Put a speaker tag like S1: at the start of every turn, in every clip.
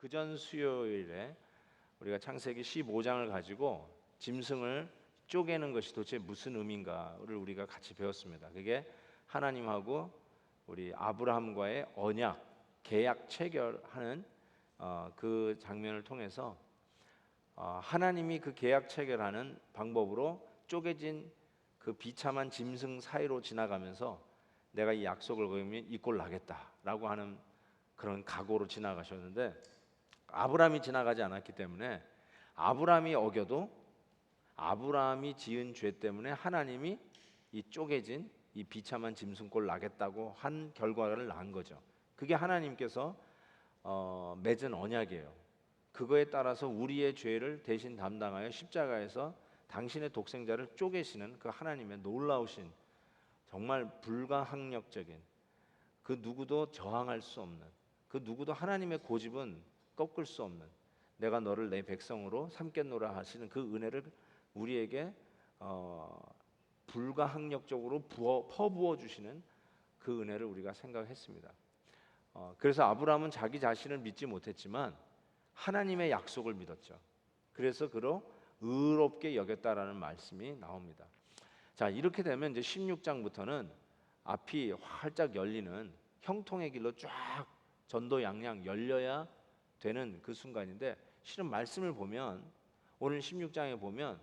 S1: 그전 수요일에 우리가 창세기 15장을 가지고 짐승을 쪼개는 것이 도대체 무슨 의미인가를 우리가 같이 배웠습니다. 그게 하나님하고 우리 아브라함과의 언약, 계약 체결하는 그 장면을 통해서 하나님이 그 계약 체결하는 방법으로 쪼개진 그 비참한 짐승 사이로 지나가면서 내가 이 약속을 거두면 이 꼴 나겠다라고 하는 그런 각오로 지나가셨는데, 아브라함이 지나가지 않았기 때문에 아브라함이 어겨도 아브라함이 지은 죄 때문에 하나님이 이 쪼개진 이 비참한 짐승꼴 나겠다고 한 결과를 낳은 거죠. 그게 하나님께서 맺은 언약이에요. 그거에 따라서 우리의 죄를 대신 담당하여 십자가에서 당신의 독생자를 쪼개시는 그 하나님의 놀라우신, 정말 불가항력적인, 그 누구도 저항할 수 없는, 그 누구도 하나님의 고집은 꺾을 수 없는, 내가 너를 내 백성으로 삼겠노라 하시는 그 은혜를 우리에게 불가항력적으로 퍼부어 주시는 그 은혜를 우리가 생각했습니다. 그래서 아브라함은 자기 자신을 믿지 못했지만 하나님의 약속을 믿었죠. 그래서 그로 의롭게 여겼다라는 말씀이 나옵니다. 자, 이렇게 되면 이제 16장부터는 앞이 활짝 열리는 형통의 길로 쫙 전도양양 열려야 되는 그 순간인데, 실은 말씀을 보면 오늘 16장에 보면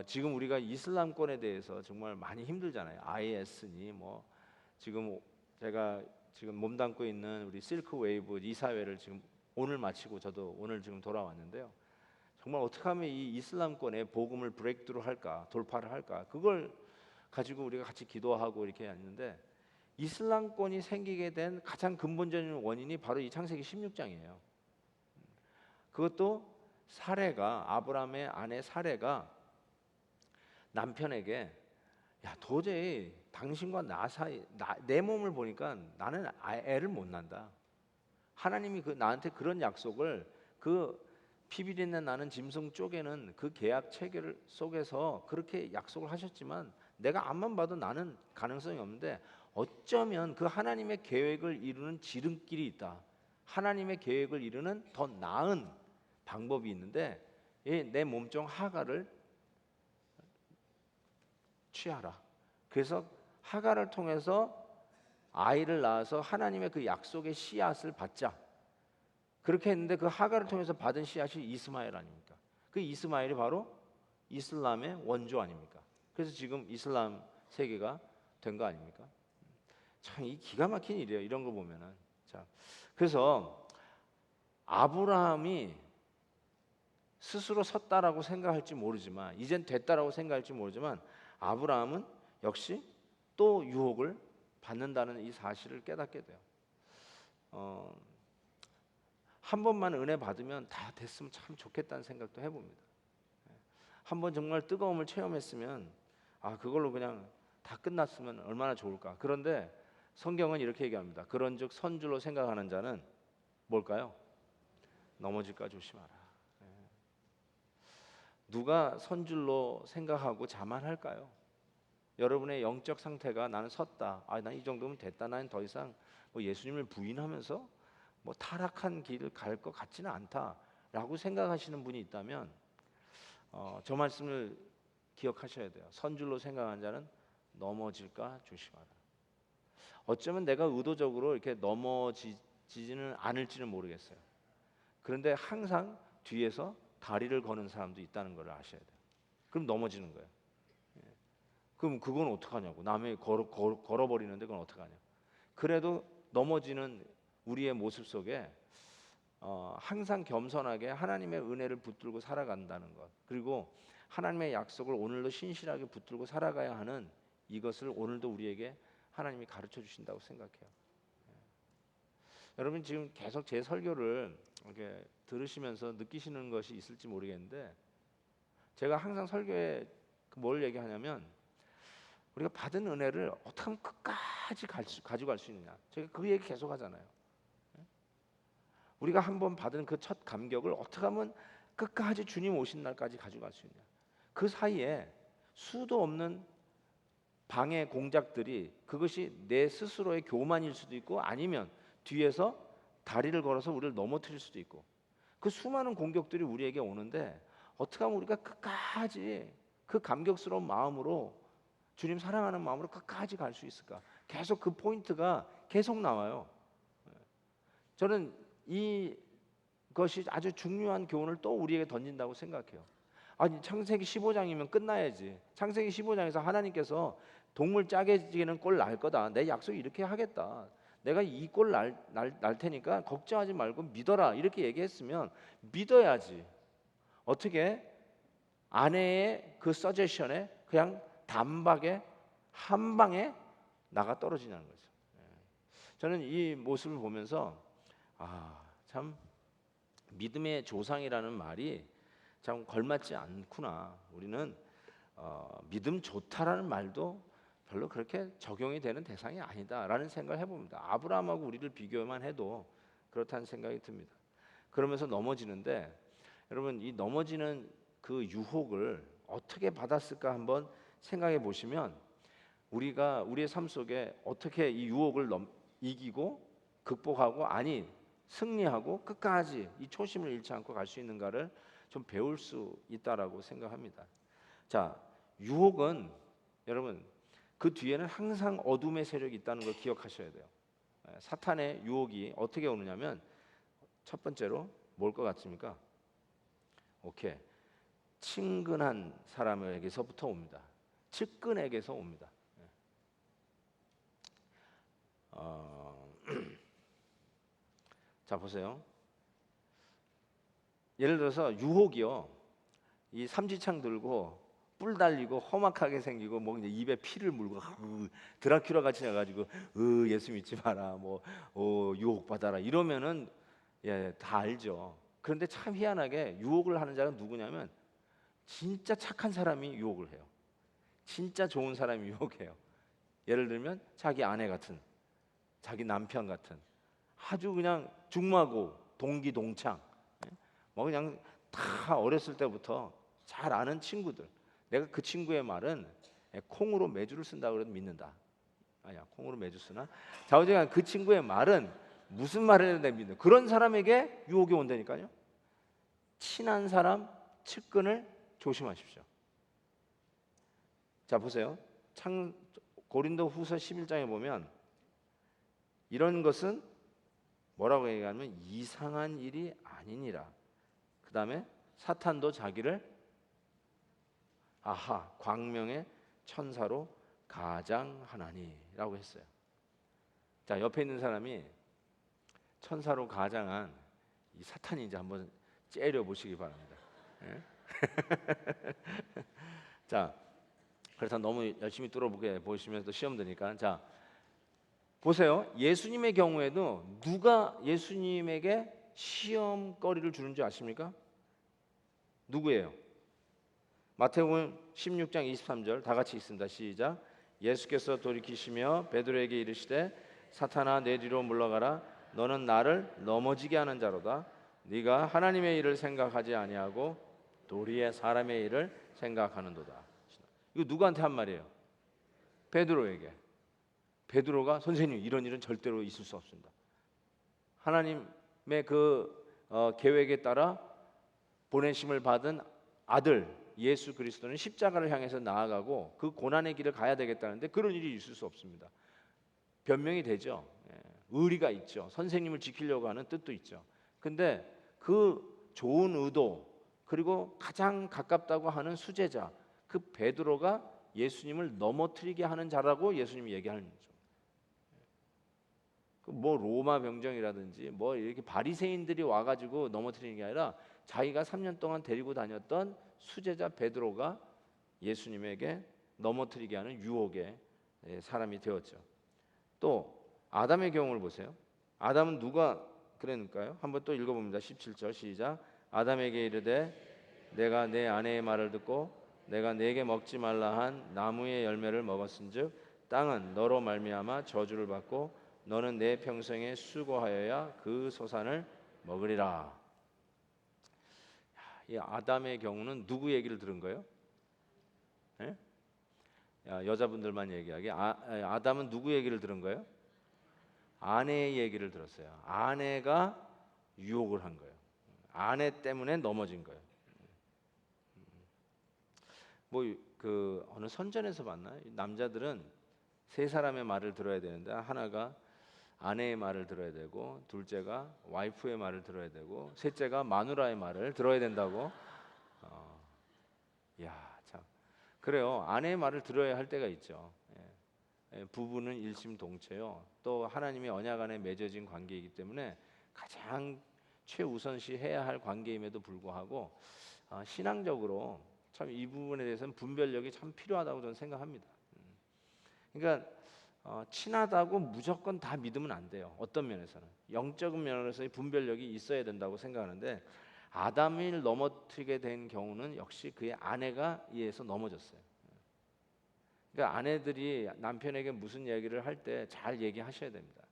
S1: 지금 우리가 이슬람권에 대해서 정말 많이 힘들잖아요. IS니 뭐 지금 제가 지금 몸담고 있는 우리 실크 웨이브 이사회를 지금 오늘 마치고 저도 오늘 지금 돌아왔는데요. 정말 어떻게 하면 이 이슬람권의 복음을 브레이크트루 할까, 돌파를 할까, 그걸 가지고 우리가 같이 기도하고 이렇게 했는데, 이슬람권이 생기게 된 가장 근본적인 원인이 바로 이 창세기 16장이에요. 그것도 사레가, 아브라함의 아내 사레가 남편에게 야, 도저히 당신과 나 사이, 내 몸을 보니까 나는 애를 못 낳는다. 하나님이 나한테 그런 약속을, 그 피비린내 나는 짐승 쪼개는 그 계약 체결 속에서 그렇게 약속을 하셨지만 내가 앞만 봐도 나는 가능성이 없는데, 어쩌면 그 하나님의 계획을 이루는 지름길이 있다. 하나님의 계획을 이루는 더 나은 방법이 있는데, 내 몸종 하갈을 취하라. 그래서 하갈을 통해서 아이를 낳아서 하나님의 그 약속의 씨앗을 받자. 그렇게 했는데 그 하갈을 통해서 받은 씨앗이 이스마엘 아닙니까? 그 이스마엘이 바로 이슬람의 원조 아닙니까? 그래서 지금 이슬람 세계가 된 거 아닙니까? 참 이 기가 막힌 일이에요. 이런 거 보면은. 자, 그래서 아브라함이 스스로 섰다라고 생각할지 모르지만, 이젠 됐다라고 생각할지 모르지만, 아브라함은 역시 또 유혹을 받는다는 이 사실을 깨닫게 돼요. 한 번만 은혜 받으면 다 됐으면 참 좋겠다는 생각도 해봅니다. 한 번 정말 뜨거움을 체험했으면 그걸로 그냥 다 끝났으면 얼마나 좋을까. 그런데 성경은 이렇게 얘기합니다. 그런즉 선줄로 생각하는 자는 뭘까요? 넘어질까 조심하라. 누가 선줄로 생각하고 자만할까요? 여러분의 영적 상태가 나는 섰다, 난 이 정도면 됐다, 나는 더 이상 뭐 예수님을 부인하면서 뭐 타락한 길을 갈 것 같지는 않다라고 생각하시는 분이 있다면 저 말씀을 기억하셔야 돼요. 선줄로 생각하는 자는 넘어질까 조심하라. 어쩌면 내가 의도적으로 이렇게 넘어지지는 않을지는 모르겠어요. 그런데 항상 뒤에서 다리를 거는 사람도 있다는 걸 아셔야 돼요. 그럼 넘어지는 거예요. 그럼 그건 어떡하냐고. 남이 걸어버리는데 그건 어떡하냐. 그래도 넘어지는 우리의 모습 속에 항상 겸손하게 하나님의 은혜를 붙들고 살아간다는 것, 그리고 하나님의 약속을 오늘도 신실하게 붙들고 살아가야 하는 이것을 오늘도 우리에게 하나님이 가르쳐 주신다고 생각해요. 여러분 지금 계속 제 설교를 이렇게 들으시면서 느끼시는 것이 있을지 모르겠는데, 제가 항상 설교에 뭘 얘기하냐면, 우리가 받은 은혜를 어떻게 하면 끝까지 가져갈 수 있느냐. 제가 그 얘기 계속 하잖아요. 우리가 한번 받은 그 첫 감격을 어떻게 하면 끝까지 주님 오신 날까지 가져갈 수 있느냐. 그 사이에 수도 없는 방해 공작들이, 그것이 내 스스로의 교만일 수도 있고 아니면 뒤에서 다리를 걸어서 우리를 넘어뜨릴 수도 있고, 그 수많은 공격들이 우리에게 오는데 어떻게 하면 우리가 끝까지 그 감격스러운 마음으로, 주님 사랑하는 마음으로 끝까지 갈 수 있을까? 계속 그 포인트가 계속 나와요. 저는 이것이 아주 중요한 교훈을 또 우리에게 던진다고 생각해요. 아니, 창세기 15장이면 끝나야지. 창세기 15장에서 하나님께서 동물 짜게 지는 꼴 날 거다, 내 약속 이렇게 하겠다, 내가 이 꼴 날 테니까 걱정하지 말고 믿어라, 이렇게 얘기했으면 믿어야지. 어떻게 아내의 그 서제션에 그냥 단박에 한 방에 나가 떨어지냐는 거죠. 저는 이 모습을 보면서 참 믿음의 조상이라는 말이 참 걸맞지 않구나. 우리는 믿음 좋다라는 말도 별로 그렇게 적용이 되는 대상이 아니다라는 생각을 해봅니다. 아브라함하고 우리를 비교만 해도 그렇다는 생각이 듭니다. 그러면서 넘어지는데, 여러분, 이 넘어지는 그 유혹을 어떻게 받았을까 한번 생각해 보시면, 우리가 우리의 삶 속에 어떻게 이 유혹을 이기고 극복하고, 아니 승리하고 끝까지 이 초심을 잃지 않고 갈 수 있는가를 좀 배울 수 있다라고 생각합니다. 자, 유혹은 여러분 그 뒤에는 항상 어둠의 세력이 있다는 걸 기억하셔야 돼요. 사탄의 유혹이 어떻게 오느냐면, 첫 번째로 뭘 것 같습니까? 오케이, 친근한 사람에게서부터 옵니다. 측근에게서 옵니다. 자, 보세요. 예를 들어서 유혹이요, 이 삼지창 들고 뿔 달리고 험악하게 생기고 뭐 이제 입에 피를 물고 드라큘라 같이 해가지고 예수 믿지 마라, 뭐 유혹 받아라, 이러면은 다 알죠. 그런데 참 희한하게 유혹을 하는 자가 누구냐면 진짜 착한 사람이 유혹을 해요. 진짜 좋은 사람이 유혹해요. 예를 들면 자기 아내 같은, 자기 남편 같은, 아주 그냥 중마고 동기동창, 뭐 그냥 다 어렸을 때부터 잘 아는 친구들. 내가 그 친구의 말은 콩으로 메주를 쓴다고 해도 믿는다. 아니야, 콩으로 메주 쓰나? 자, 어쨌든 그 친구의 말은 무슨 말을 해도 내가 믿는, 그런 사람에게 유혹이 온다니까요. 친한 사람, 측근을 조심하십시오. 자, 보세요. 고린도 후서 11장에 보면 이런 것은 뭐라고 얘기하면 이상한 일이 아니니라. 그 다음에 사탄도 자기를 광명의 천사로 가장하나니라고 했어요. 자, 옆에 있는 사람이 천사로 가장한 이 사탄인지 한번 째려 보시기 바랍니다. 자, 그래서 너무 열심히 뚫어보게 보시면서 시험 드니까, 자 보세요. 예수님의 경우에도 누가 예수님에게 시험거리를 주는 줄 아십니까? 누구예요? 마태복음 16장 23절 다 같이 읽습니다. 시작. 예수께서 돌이키시며 베드로에게 이르시되 사탄아, 내 뒤로 물러가라. 너는 나를 넘어지게 하는 자로다. 네가 하나님의 일을 생각하지 아니하고 도리의 사람의 일을 생각하는도다. 이거 누구한테 한 말이에요? 베드로에게. 베드로가 선생님, 이런 일은 절대로 있을 수 없습니다. 하나님의 그 계획에 따라 보내심을 받은 아들 예수 그리스도는 십자가를 향해서 나아가고 그 고난의 길을 가야 되겠다는데 그런 일이 있을 수 없습니다. 변명이 되죠. 의리가 있죠. 선생님을 지키려고 하는 뜻도 있죠. 근데 그 좋은 의도, 그리고 가장 가깝다고 하는 수제자, 그 베드로가 예수님을 넘어뜨리게 하는 자라고 예수님이 얘기하는 거죠. 뭐 로마 병정이라든지 뭐 이렇게 바리새인들이 와가지고 넘어뜨리는 게 아니라 자기가 3년 동안 데리고 다녔던 수제자 베드로가 예수님에게 넘어뜨리게 하는 유혹의 사람이 되었죠. 또 아담의 경우를 보세요. 아담은 누가 그랬을까요? 한번 또 읽어봅니다. 17절 시작. 아담에게 이르되 내가 내 아내의 말을 듣고 내가 네게 먹지 말라 한 나무의 열매를 먹었은즉 땅은 너로 말미암아 저주를 받고 너는 내 평생에 수고하여야 그 소산을 먹으리라. 이 아담의 경우는 누구 얘기를 들은 거예요? 여자분들만 얘기하게. 아담은 누구 얘기를 들은 거예요? 아내의 얘기를 들었어요. 아내가 유혹을 한 거예요. 아내 때문에 넘어진 거예요. 뭐 그 어느 선전에서 봤나? 남자들은 세 사람의 말을 들어야 되는데 하나가 아내의 말을 들어야 되고, 둘째가 와이프의 말을 들어야 되고, 셋째가 마누라의 말을 들어야 된다고. 야, 참 그래요. 아내의 말을 들어야 할 때가 있죠. 부부는 일심동체요. 또 하나님의 언약 안에 맺어진 관계이기 때문에 가장 최우선시 해야 할 관계임에도 불구하고 신앙적으로 참 이 부분에 대해서는 분별력이 참 필요하다고 저는 생각합니다. 그러니까 친하다고 무조건 다 믿으면 안 돼요. 어떤 면에서는 영적인 면에서의 분별력이 있어야 된다고 생각하는데, 아담을 넘어뜨리게 된 경우는 역시 그의 아내가 이에서 넘어졌어요. 그러니까 아내들이 남편에게 무슨 얘기를 할 때 잘 얘기하셔야 됩니다.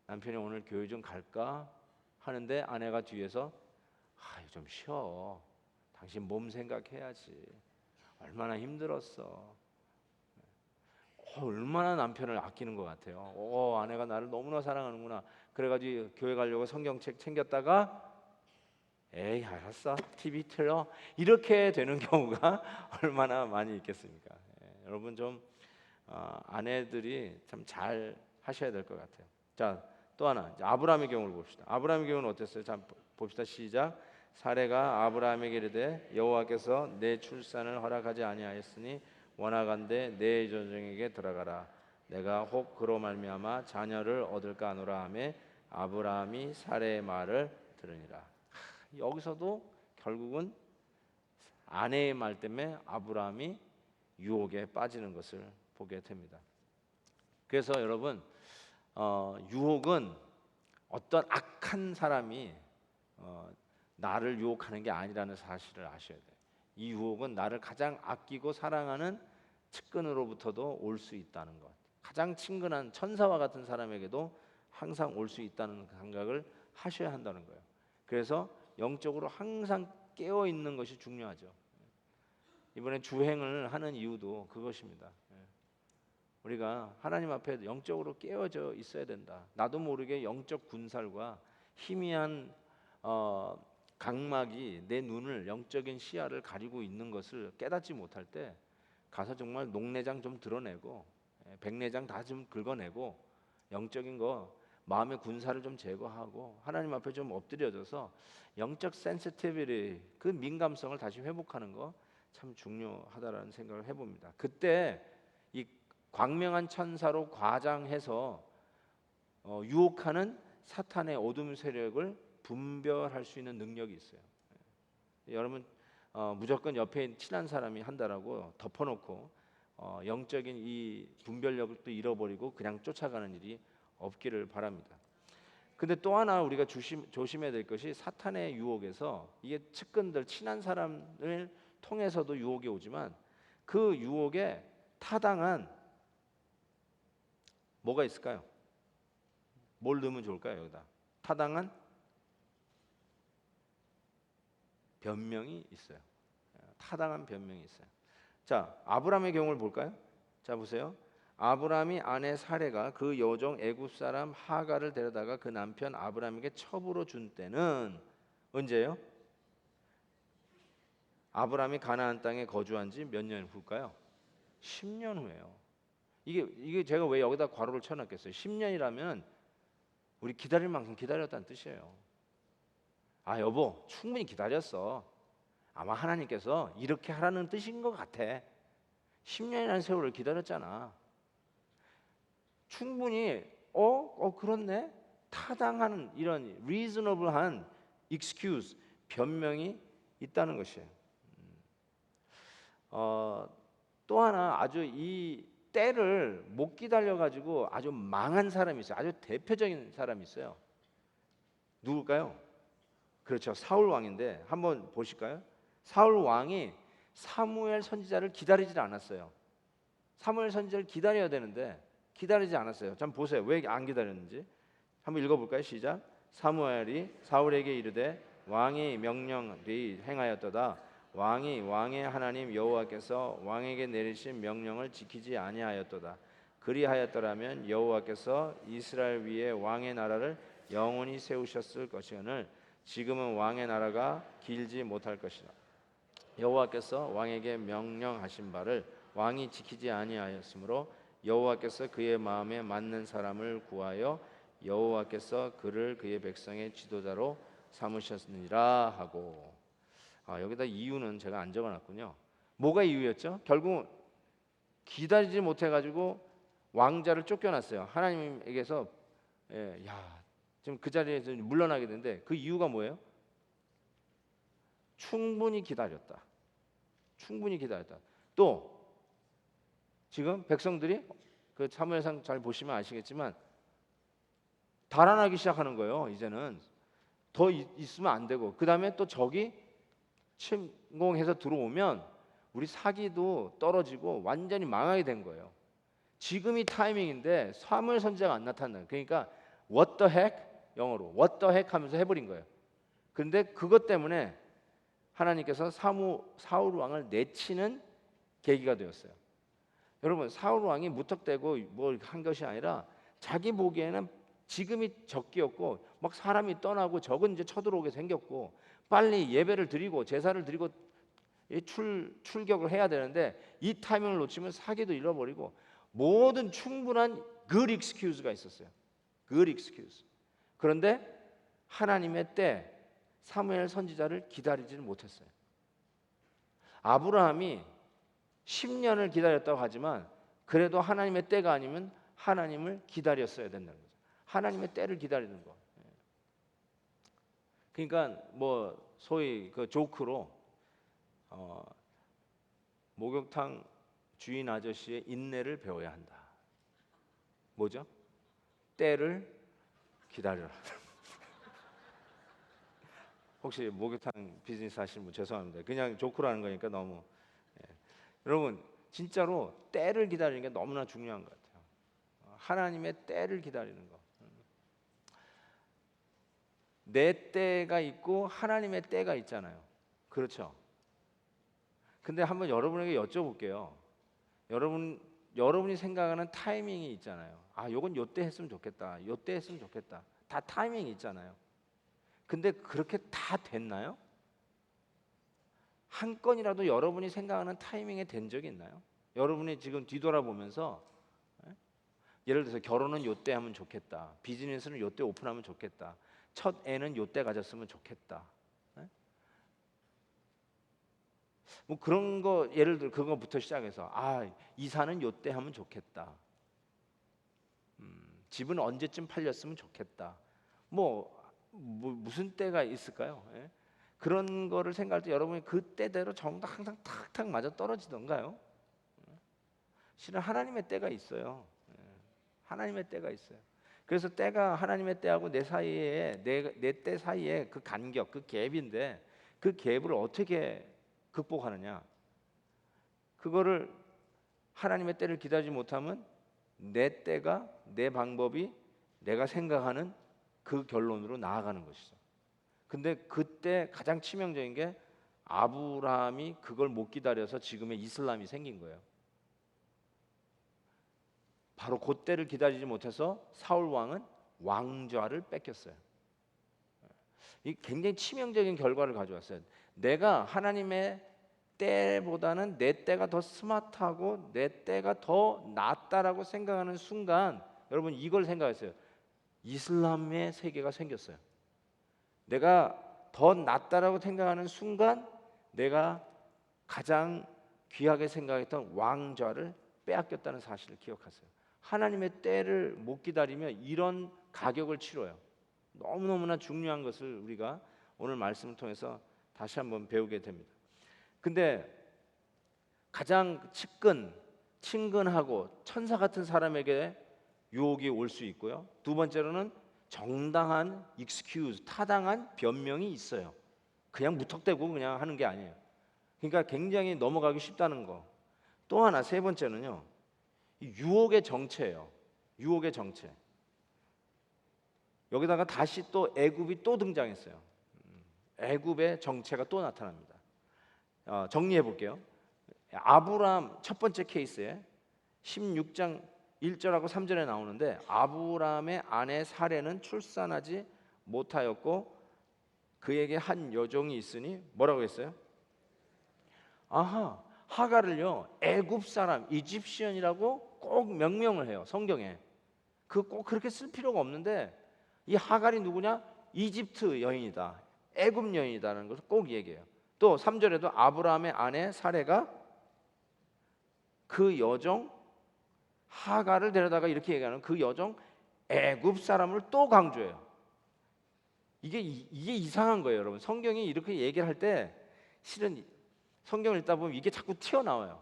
S1: 남편이 오늘 교회 좀 갈까 하는데 아내가 뒤에서 좀 쉬어. 당신 몸 생각해야지. 얼마나 힘들었어. 얼마나 남편을 아끼는 것 같아요. 아내가 나를 너무나 사랑하는구나. 그래가지고 교회 가려고 성경책 챙겼다가 에이 알았어 TV 틀어 이렇게 되는 경우가 얼마나 많이 있겠습니까? 여러분 좀 아내들이 참 잘 하셔야 될 것 같아요. 자, 또 하나 아브라함의 경우를 봅시다. 아브라함의 경우는 어땠어요? 자, 봅시다. 시작. 사레가 아브라함에게 이르되 여호와께서 내 출산을 허락하지 아니하였으니 원하건대 내 조정에게 들어가라. 내가 혹 그로 말미암아 자녀를 얻을까 하노라 하매 아브라함이 사레의 말을 들으니라. 여기서도 결국은 아내의 말 때문에 아브라함이 유혹에 빠지는 것을 보게 됩니다. 그래서 여러분 유혹은 어떤 악한 사람이 나를 유혹하는 게 아니라는 사실을 아셔야 돼요. 이 유혹은 나를 가장 아끼고 사랑하는 측근으로부터도 올 수 있다는 것. 가장 친근한 천사와 같은 사람에게도 항상 올 수 있다는 생각을 하셔야 한다는 거예요. 그래서 영적으로 항상 깨어 있는 것이 중요하죠. 이번에 주행을 하는 이유도 그것입니다. 우리가 하나님 앞에 영적으로 깨어져 있어야 된다. 나도 모르게 영적 군살과 희미한 각막이 내 눈을, 영적인 시야를 가리고 있는 것을 깨닫지 못할 때 가서 정말 녹내장 좀 드러내고 백내장 다 좀 긁어내고 영적인 거 마음의 군사를 좀 제거하고 하나님 앞에 좀 엎드려져서 영적 센시티비티, 그 민감성을 다시 회복하는 거 참 중요하다라는 생각을 해봅니다. 그때 이 광명한 천사로 과장해서 유혹하는 사탄의 어둠 세력을 분별할 수 있는 능력이 있어요. 여러분 무조건 옆에 친한 사람이 한다라고 덮어놓고 영적인 이 분별력을 또 잃어버리고 그냥 쫓아가는 일이 없기를 바랍니다. 근데 또 하나 우리가 조심해야 될 것이, 사탄의 유혹에서 이게 측근들 친한 사람을 통해서도 유혹이 오지만 그 유혹에 타당한 뭐가 있을까요? 뭘 넣으면 좋을까요? 여기다 타당한 변명이 있어요. 타당한 변명이 있어요. 자, 아브라함의 경우를 볼까요? 자, 보세요. 아브라함이 아내 사레가 그 여종 애굽 사람 하가를 데려다가 그 남편 아브라함에게 첩으로 준 때는 언제예요? 아브라함이 가나안 땅에 거주한 지 몇 년 후일까요? 10년 후예요. 이게 제가 왜 여기다 괄호를 쳐놨겠어요? 10년이라면 우리 기다릴 만큼 기다렸다는 뜻이에요. 여보, 충분히 기다렸어. 아마 하나님께서 이렇게 하라는 뜻인 것 같아. 10년이라는 세월을 기다렸잖아. 충분히 그렇네. 타당한 이런 reasonable한 excuse, 변명이 있다는 것이에요. 또 하나 아주 이 때를 못 기다려 가지고 아주 망한 사람이 있어요. 아주 대표적인 사람이 있어요. 누굴까요? 그렇죠. 사울 왕인데 한번 보실까요? 사울 왕이 사무엘 선지자를 기다리질 않았어요. 사무엘 선지자를 기다려야 되는데 기다리지 않았어요. 잠깐 보세요. 왜 안 기다렸는지 한번 읽어볼까요? 시작. 사무엘이 사울에게 이르되 왕이 명령이 행하였도다. 왕이 왕의 하나님 여호와께서 왕에게 내리신 명령을 지키지 아니하였도다. 그리하였더라면 여호와께서 이스라엘 위에 왕의 나라를 영원히 세우셨을 것이오늘 지금은 왕의 나라가 길지 못할 것이라. 여호와께서 왕에게 명령하신 바를 왕이 지키지 아니하였으므로 여호와께서 그의 마음에 맞는 사람을 구하여 여호와께서 그를 그의 백성의 지도자로 삼으셨느니라 하고. 여기다 이유는 제가 안 적어놨군요. 뭐가 이유였죠? 결국 기다리지 못해가지고 왕자를 쫓겨났어요. 하나님에게서 지금 그 자리에서 물러나게 되는데 그 이유가 뭐예요? 충분히 기다렸다. 충분히 기다렸다. 또 지금 백성들이 그 사무엘상 잘 보시면 아시겠지만 달아나기 시작하는 거예요. 이제는 더 있으면 안 되고, 그 다음에 또 적이 침공해서 들어오면 우리 사기도 떨어지고 완전히 망하게 된 거예요. 지금이 타이밍인데 사무엘 선지자가 안 나타나. 그러니까 what the heck, 영어로 what the heck 하면서 해버린 거예요. 그런데 그것 때문에 하나님께서 사울 왕을 내치는 계기가 되었어요. 여러분, 사울 왕이 무턱대고 뭘 한 것이 아니라 자기 보기에는 지금이 적기였고 막 사람이 떠나고 적은 이제 쳐들어오게 생겼고 빨리 예배를 드리고 제사를 드리고 출격을 해야 되는데 이 타이밍을 놓치면 사기도 잃어버리고 모든 충분한 good excuse가 있었어요. good excuse. 그런데 하나님의 때 사무엘 선지자를 기다리지는 못했어요. 아브라함이 10년을 기다렸다고 하지만 그래도 하나님의 때가 아니면 하나님을 기다렸어야 된다는 거죠. 하나님의 때를 기다리는 거. 그러니까 뭐 소위 그 조크로 목욕탕 주인 아저씨의 인내를 배워야 한다. 뭐죠? 때를 기다려라. 혹시 목욕탕 비즈니스 하시는 분 죄송합니다. 그냥 조크라는 거니까 너무. 여러분 진짜로 때를 기다리는 게 너무나 중요한 것 같아요. 하나님의 때를 기다리는 거. 내 때가 있고 하나님의 때가 있잖아요. 그렇죠? 근데 한번 여러분에게 여쭤볼게요. 여러분이 생각하는 타이밍이 있잖아요. 요건 요때 했으면 좋겠다. 요때 했으면 좋겠다. 다 타이밍이 있잖아요. 근데 그렇게 다 됐나요? 한 건이라도 여러분이 생각하는 타이밍에 된 적이 있나요? 여러분이 지금 뒤돌아보면서 예를 들어서 결혼은 요때 하면 좋겠다. 비즈니스는 요때 오픈하면 좋겠다. 첫 애는 요때 가졌으면 좋겠다. 뭐 그런 거 예를 들어 그거부터 시작해서 이사는 요때 하면 좋겠다. 집은 언제쯤 팔렸으면 좋겠다. 무슨 때가 있을까요? 그런 거를 생각할 때 여러분이 그 때대로 전부 다 항상 탁탁 맞아 떨어지던가요? 실은 하나님의 때가 있어요. 하나님의 때가 있어요. 그래서 때가 하나님의 때하고 내 사이에 내 때 사이에 그 간격, 그 갭인데 그 갭을 어떻게 극복하느냐? 그거를 하나님의 때를 기다리지 못하면 내 때가 내 방법이 내가 생각하는 그 결론으로 나아가는 것이죠. 근데 그때 가장 치명적인 게 아브라함이 그걸 못 기다려서 지금의 이슬람이 생긴 거예요. 바로 그때를 기다리지 못해서 사울 왕은 왕좌를 뺏겼어요. 이 굉장히 치명적인 결과를 가져왔어요. 내가 하나님의 때보다는 내 때가 더 스마트하고 내 때가 더 낫다라고 생각하는 순간 여러분 이걸 생각했어요. 이슬람의 세계가 생겼어요. 내가 더 낫다라고 생각하는 순간 내가 가장 귀하게 생각했던 왕좌를 빼앗겼다는 사실을 기억하세요. 하나님의 때를 못 기다리면 이런 가격을 치러요. 너무너무나 중요한 것을 우리가 오늘 말씀을 통해서 다시 한번 배우게 됩니다. 근데 가장 친근하고 천사 같은 사람에게 유혹이 올 수 있고요. 두 번째로는 정당한 excuse, 타당한 변명이 있어요. 그냥 무턱대고 그냥 하는 게 아니에요. 그러니까 굉장히 넘어가기 쉽다는 거. 또 하나 세 번째는요. 유혹의 정체예요. 유혹의 정체. 여기다가 다시 또 애굽이 또 등장했어요. 애굽의 정체가 또 나타납니다. 정리해 볼게요. 아브라함 첫 번째 케이스에 16장 1절하고 3절에 나오는데 아브라함의 아내 사레는 출산하지 못하였고 그에게 한 여종이 있으니 뭐라고 했어요? 아하, 하갈을요 애굽 사람 이집시언이라고 꼭 명명을 해요 성경에. 그 꼭 그렇게 쓸 필요가 없는데 이 하갈이 누구냐? 이집트 여인이다, 애굽 여인이다라는 것을 꼭 얘기해요. 또 3절에도 아브라함의 아내 사레가 그 여종 하갈을 데려다가 이렇게 얘기하는 그 여종 애굽 사람을 또 강조해요. 이게 이상한 거예요, 여러분. 성경이 이렇게 얘기를 할 때 실은 성경을 읽다 보면 이게 자꾸 튀어나와요.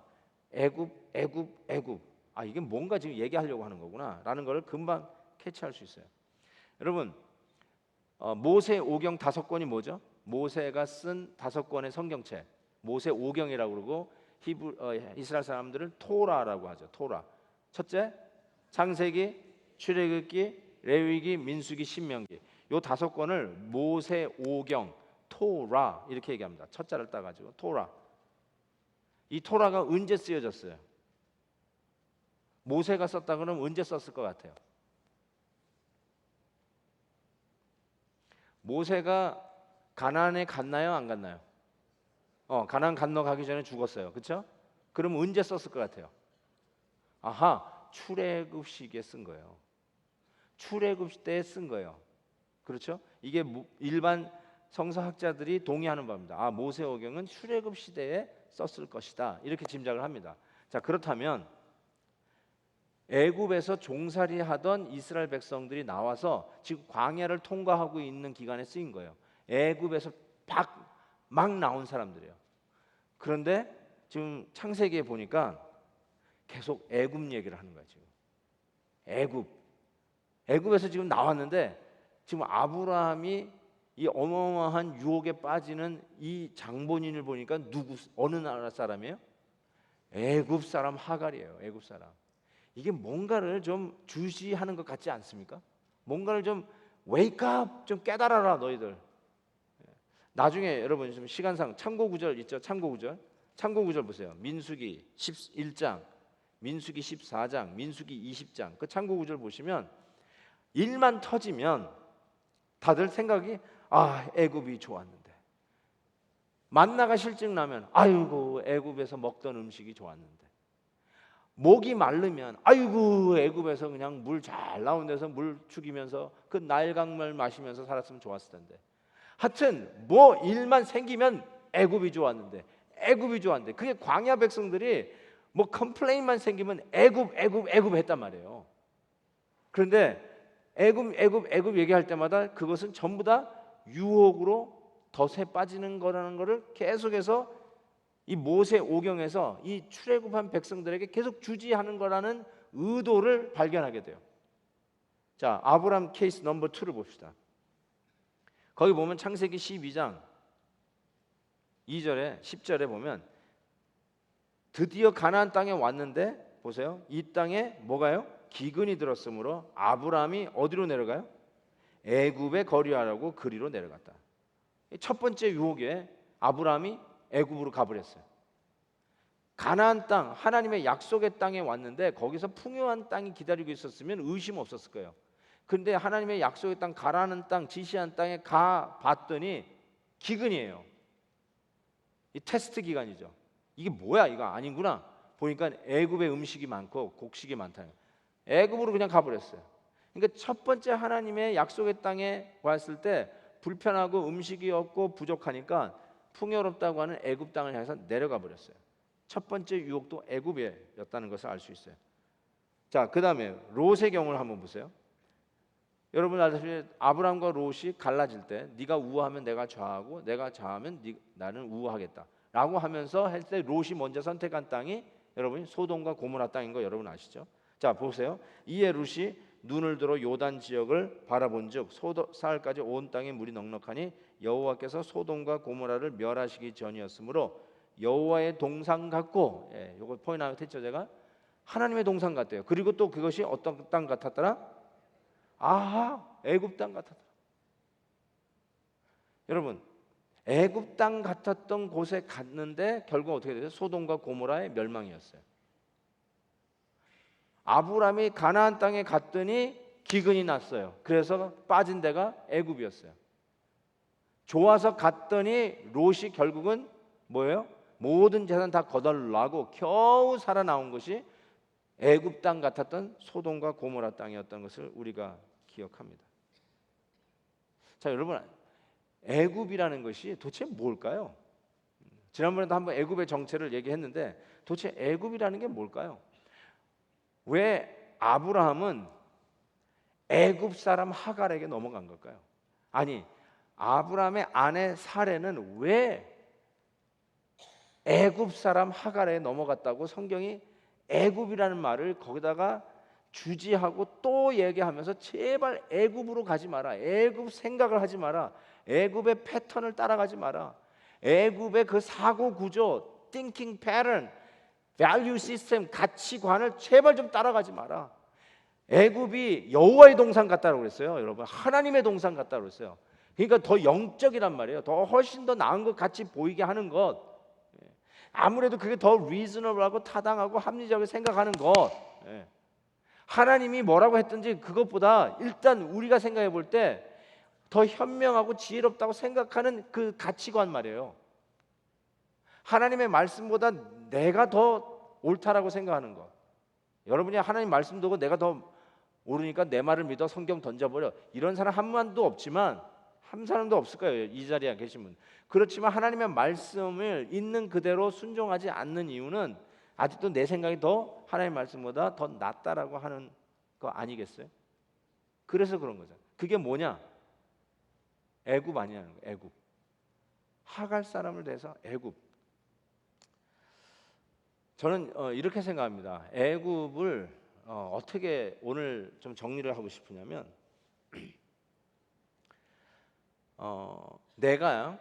S1: 애굽, 애굽, 애굽. 아, 이게 뭔가 지금 얘기하려고 하는 거구나라는 걸 금방 캐치할 수 있어요. 여러분, 모세 오경 5권이 뭐죠? 모세가 쓴 5권의 성경책, 모세 오경이라고 그러고 이스라엘 사람들은 토라라고 하죠. 토라. 첫째, 창세기, 출애굽기, 레위기, 민수기, 신명기. 요 5권을 모세 오경, 토라 이렇게 얘기합니다. 첫자를 따가지고 토라. 이 토라가 언제 쓰여졌어요? 모세가 썼다 그러면 언제 썼을 것 같아요? 모세가 가나안에 갔나요? 안 갔나요? 가나안 건너가기 전에 죽었어요. 그렇죠? 그럼 언제 썼을 것 같아요? 아하, 출애굽 시기에 쓴 거예요. 출애굽 때에 쓴 거예요. 그렇죠? 이게 일반 성서학자들이 동의하는 바입니다. 아, 모세오경은 출애굽 시대에 썼을 것이다. 이렇게 짐작을 합니다. 자, 그렇다면 애굽에서 종살이하던 이스라엘 백성들이 나와서 지금 광야를 통과하고 있는 기간에 쓰인 거예요. 애굽에서 막 나온 사람들이에요. 그런데 지금 창세기에 보니까 계속 애굽 얘기를 하는 거예요. 지금 애굽에서 지금 나왔는데 지금 아브라함이 이 어마어마한 유혹에 빠지는 이 장본인을 보니까 어느 나라 사람이에요? 애굽 사람 하갈이에요. 애굽 사람. 이게 뭔가를 좀 주시하는 것 같지 않습니까? 뭔가를 좀 웨이크업, 좀 깨달아라 너희들. 나중에 여러분 좀 시간상 참고 구절 있죠? 참고 구절 보세요. 민수기 11장, 민수기 14장, 민수기 20장. 그 참고 구절 보시면 일만 터지면 다들 생각이 애굽이 좋았는데, 만나가 실증 나면 아이고 애굽에서 먹던 음식이 좋았는데, 목이 마르면 아이고 애굽에서 그냥 물 잘 나온 데서 물 죽이면서 그 날강물 마시면서 살았으면 좋았을 텐데, 하여튼 뭐 일만 생기면 애굽이 좋았는데 그게 광야 백성들이 뭐 컴플레인만 생기면 애굽 했단 말이에요. 그런데 애굽 얘기할 때마다 그것은 전부 다 유혹으로 덫에 빠지는 거라는 것을 계속해서 이 모세 오경에서 이 출애굽한 백성들에게 계속 주지하는 거라는 의도를 발견하게 돼요. 자, 아브라함 케이스 넘버 2를 봅시다. 거기 보면 창세기 12장 2절에 10절에 보면 드디어 가나안 땅에 왔는데 보세요. 이 땅에 뭐가요? 기근이 들었으므로 아브라함이 어디로 내려가요? 애굽에 거류하라고 그리로 내려갔다. 첫 번째 유혹에 아브라함이 애굽으로 가버렸어요. 가나안 땅, 하나님의 약속의 땅에 왔는데 거기서 풍요한 땅이 기다리고 있었으면 의심 없었을 거예요. 그런데 하나님의 약속의 땅, 가라는 땅, 지시한 땅에 가 봤더니 기근이에요. 이 테스트 기간이죠. 이게 뭐야? 이거 아닌구나. 보니까 애굽에 음식이 많고 곡식이 많다. 애굽으로 그냥 가버렸어요. 그러니까 첫 번째 하나님의 약속의 땅에 왔을 때 불편하고 음식이 없고 부족하니까 풍요롭다고 하는 애굽 땅을 향해서 내려가 버렸어요. 첫 번째 유혹도 애굽이었다는 것을 알 수 있어요. 자, 그 다음에 롯의 경우를 한번 보세요. 여러분 알다시피 아브람과 롯이 갈라질 때 네가 우하면 내가 좌하고 내가 좌하면 나는 우하겠다 라고 하면서 할 때 롯이 먼저 선택한 땅이 여러분이 소돔과 고모라 땅인 거 여러분 아시죠? 자, 보세요. 이에 롯이 눈을 들어 요단 지역을 바라본즉 사흘까지 온 땅에 물이 넉넉하니 여호와께서 소돔과 고모라를 멸하시기 전이었으므로 여호와의 동산 같고, 요거 포인트 하나 했죠 제가. 하나님의 동산 같대요. 그리고 또 그것이 어떤 땅 같았더라? 아하, 애굽 땅 같았더라. 여러분, 애굽 땅 같았던 곳에 갔는데 결국 어떻게 됐어요? 소돔과 고모라의 멸망이었어요. 아브라함이 가나안 땅에 갔더니 기근이 났어요. 그래서 빠진 데가 애굽이었어요. 좋아서 갔더니 롯이 결국은 뭐예요? 모든 재산 다 거덜나고 겨우 살아나온 것이 애굽 땅 같았던 소돔과 고모라 땅이었던 것을 우리가 기억합니다. 자, 여러분, 애굽이라는 것이 도대체 뭘까요? 지난번에도 한번 애굽의 정체를 얘기했는데 도대체 애굽이라는 게 뭘까요? 왜 아브라함은 애굽 사람 하갈에게 넘어간 걸까요? 아니, 아브라함의 아내 사레는 왜 애굽 사람 하갈에 넘어갔다고 성경이 애굽이라는 말을 거기다가 주지하고 또 얘기하면서 제발 애굽으로 가지 마라. 애굽 생각을 하지 마라. 애굽의 패턴을 따라가지 마라. 애굽의 그 사고 구조, thinking pattern, value system, 가치관을 제발 좀 따라가지 마라. 애굽이 여호와의 동산 같다고 그랬어요. 여러분, 하나님의 동산 같다고 그랬어요. 그러니까 더 영적이란 말이에요. 더 훨씬 더 나은 것 같이 보이게 하는 것. 아무래도 그게 더 리즈너블하고 타당하고 합리적으로 생각하는 것. 하나님이 뭐라고 했든지 그것보다 일단 우리가 생각해 볼 때 더 현명하고 지혜롭다고 생각하는 그 가치관 말이에요. 하나님의 말씀보다 내가 더 옳다라고 생각하는 것. 여러분이 하나님 말씀 듣고 내가 더 옳으니까 내 말을 믿어 성경 던져버려. 이런 사람 한 명도 없지만 한 사람도 없을 거예요. 이 자리에 계신 분. 그렇지만 하나님의 말씀을 있는 그대로 순종하지 않는 이유는 아직도 내 생각이 더 하나님의 말씀보다 더 낫다라고 하는 거 아니겠어요? 그래서 그런 거죠. 그게 뭐냐? 애굽 아니냐는 거예요. 애굽. 하갈 사람을 대해서 애굽. 저는 이렇게 생각합니다. 애굽을 어떻게 오늘 좀 정리를 하고 싶으냐면 내가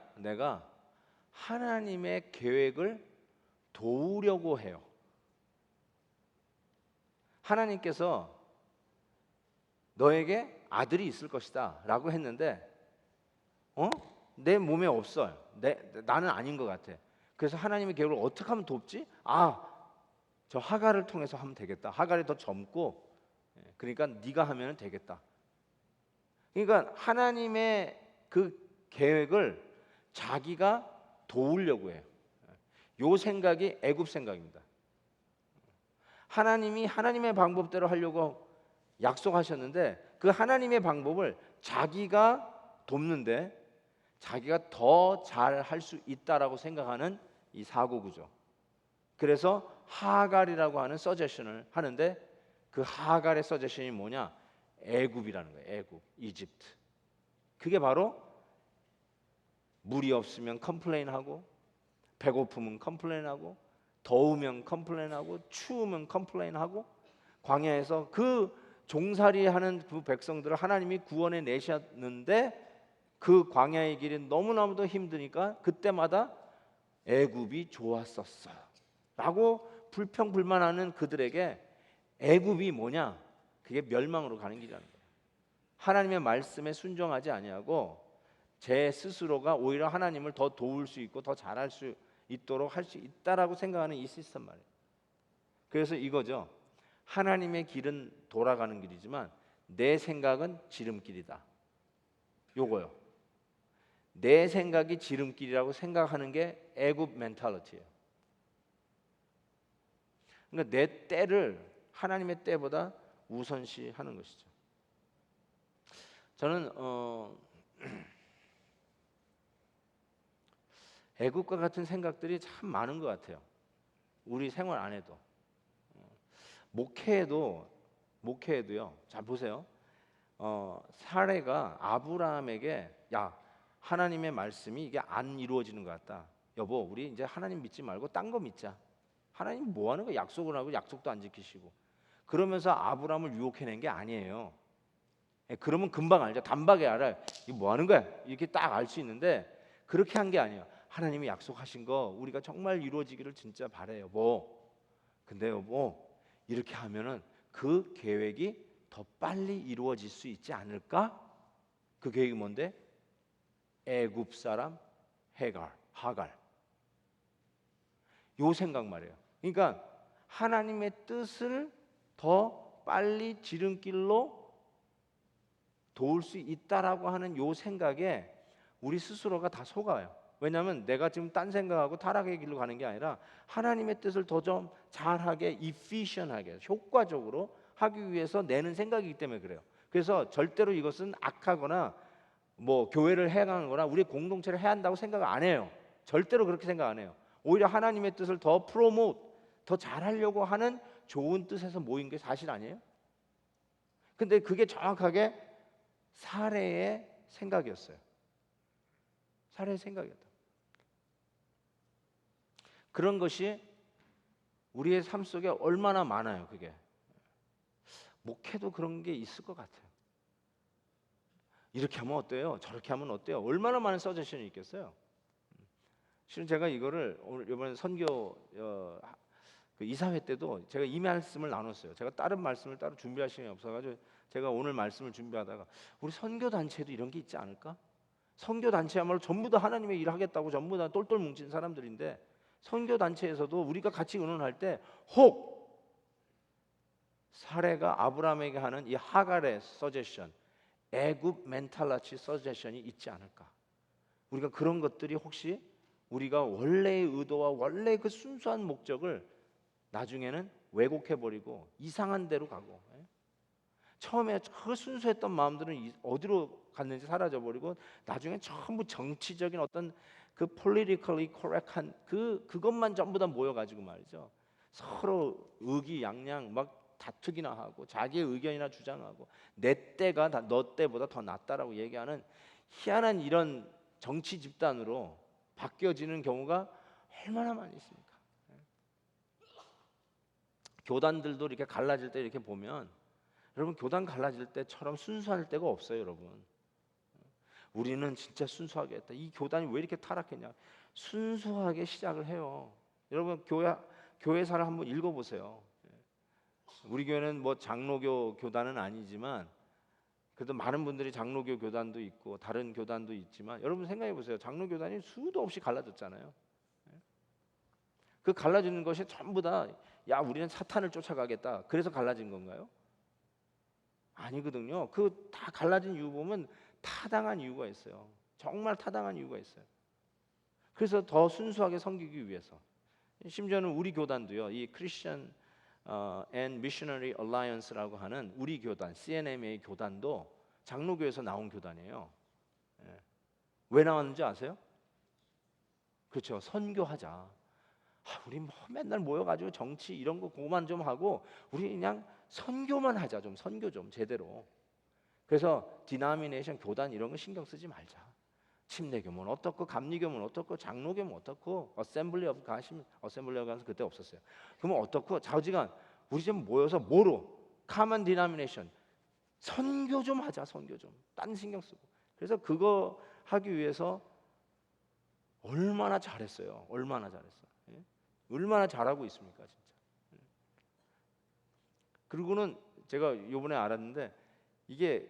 S1: 하나님의 계획을 도우려고 해요. 하나님께서 너에게 아들이 있을 것이다 라고 했는데 내 몸에 없어요. 나는 아닌 것 같아. 그래서 하나님의 계획을 어떻게 하면 돕지? 저 하갈을 통해서 하면 되겠다. 하갈이 더 젊고 그러니까 네가 하면 되겠다. 그러니까 하나님의 그 계획을 자기가 도우려고 해요. 요 생각이 애굽 생각입니다. 하나님이 하나님의 방법대로 하려고 약속하셨는데 그 하나님의 방법을 자기가 돕는데 자기가 더 잘 할 수 있다라고 생각하는 이 사고 구조. 그래서 하갈이라고 하는 서제션을 하는데 그 하갈의 서제션이 뭐냐? 애굽이라는 거예요. 애굽, 이집트. 그게 바로 물이 없으면 컴플레인하고 배고프면 컴플레인하고 더우면 컴플레인하고 추우면 컴플레인하고 광야에서 그 종살이하는 그 백성들을 하나님이 구원해 내셨는데 그 광야의 길이 너무나도 힘드니까 그때마다 애굽이 좋았었어 라고 불평불만하는 그들에게 애굽이 뭐냐? 그게 멸망으로 가는 길이라는 거예요. 하나님의 말씀에 순종하지 아니하고 제 스스로가 오히려 하나님을 더 도울 수 있고 더 잘할 수 있도록 할 수 있다라고 생각하는 이 시스템 말이에요. 그래서 이거죠. 하나님의 길은 돌아가는 길이지만 내 생각은 지름길이다. 요거요. 내 생각이 지름길이라고 생각하는 게 애굽 멘탈리티예요. 그러니까 내 때를 하나님의 때보다 우선시하는 것이죠. 저는 애국과 같은 생각들이 참 많은 것 같아요. 우리 생활 안에도 목회에도요. 자 보세요. 사례가 아브라함에게 야 하나님의 말씀이 이게 안 이루어지는 것 같다. 여보 우리 이제 하나님 믿지 말고 딴 거 믿자. 하나님 뭐 하는 거야? 약속을 하고 약속도 안 지키시고. 그러면서 아브라함을 유혹해낸 게 아니에요. 그러면 금방 알죠. 단박에 알아요. 이거 뭐 하는 거야? 이렇게 딱 알 수 있는데 그렇게 한 게 아니에요. 하나님이 약속하신 거 우리가 정말 이루어지기를 진짜 바래요. 근데 여보 이렇게 하면은 그 계획이 더 빨리 이루어질 수 있지 않을까? 그 계획이 뭔데? 애굽 사람 하갈. 요 생각 말이에요. 그러니까 하나님의 뜻을 더 빨리 지름길로 도울 수 있다라고 하는 요 생각에 우리 스스로가 다 속아요. 왜냐하면 내가 지금 딴 생각하고 타락의 길로 가는 게 아니라 하나님의 뜻을 더 좀 잘하게, efficient하게, 효과적으로 하기 위해서 내는 생각이기 때문에 그래요. 그래서 절대로 이것은 악하거나 뭐 교회를 해가는 거나 우리 공동체를 해야 한다고 생각 안 해요. 절대로 그렇게 생각 안 해요. 오히려 하나님의 뜻을 더 프로모트, 더 잘하려고 하는 좋은 뜻에서 모인 게 사실 아니에요? 근데 그게 정확하게 사례의 생각이었어요. 사례의 생각이었다. 그런 것이 우리의 삶 속에 얼마나 많아요. 그게 목회도 그런 게 있을 것 같아요. 이렇게 하면 어때요? 저렇게 하면 어때요? 얼마나 많은 서제션이 있겠어요? 실은 제가 이거를 오늘 이번 선교 그 이사회 때도 제가 이 말씀을 나눴어요. 제가 다른 말씀을 따로 준비할 시간이 없어가지고 제가 오늘 말씀을 준비하다가 우리 선교 단체도 이런 게 있지 않을까? 선교 단체야말로 전부 다 하나님의 일을 하겠다고 전부 다 똘똘 뭉친 사람들인데 선교 단체에서도 우리가 같이 의논할 때 혹 사례가 아브라함에게 하는 이 하갈의 서제션, 애굽 멘탈라치 서제션이 있지 않을까? 우리가 그런 것들이 혹시 우리가 원래의 의도와 원래 그 순수한 목적을 나중에는 왜곡해버리고 이상한 데로 가고, 처음에 그 순수했던 마음들은 어디로 갔는지 사라져버리고 나중에 전부 정치적인 어떤 그 politically correct한 그것만 전부 다 모여가지고 말이죠. 서로 의기양양 막 다투기나 하고 자기의 의견이나 주장하고 내 때가 너 때보다 더 낫다라고 얘기하는 희한한 이런 정치 집단으로 바뀌어지는 경우가 얼마나 많이 있습니까? 교단들도 이렇게 갈라질 때 이렇게 보면 여러분 교단 갈라질 때처럼 순수할 때가 없어요, 여러분. 우리는 진짜 순수하게 했다. 이 교단이 왜 이렇게 타락했냐? 순수하게 시작을 해요. 여러분 교회사를 한번 읽어보세요. 우리 교회는 뭐 장로교 교단은 아니지만 그래도 많은 분들이 장로교 교단도 있고 다른 교단도 있지만 여러분 생각해 보세요. 장로 교단이 수도 없이 갈라졌잖아요. 그 갈라지는 것이 전부 다 야 우리는 사탄을 쫓아가겠다. 그래서 갈라진 건가요? 아니거든요. 그 다 갈라진 이유 보면 타당한 이유가 있어요. 정말 타당한 이유가 있어요. 그래서 더 순수하게 섬기기 위해서. 심지어는 우리 교단도요. 이 크리스천 and Missionary Alliance라고 하는 우리 교단, CNMA 교단도 장로교에서 나온 교단이에요. 왜 나왔는지 아세요? 그렇죠. 선교하자. 우리 뭐 맨날 모여가지고 정치 이런 거 그만 좀 하고 우리 그냥 선교만 하자. 좀 선교 좀 제대로. 그래서 디나미네이션 교단 이런 거 신경 쓰지 말자. 침례교면 어떻고 감리교면 어떻고 장로교면 어떻고 어셈블리 오브 가시면 어셈블리 오브 가서 그때 없었어요. 그러면 어떻고 좌우지간 우리 좀 모여서 뭐로 카먼 디나미네이션 선교 좀 하자. 선교 좀 딴 신경 쓰고. 그래서 그거 하기 위해서 얼마나 잘했어요. 얼마나 잘했어. 얼마나 잘하고 있습니까, 진짜. 그리고는 제가 이번에 알았는데 이게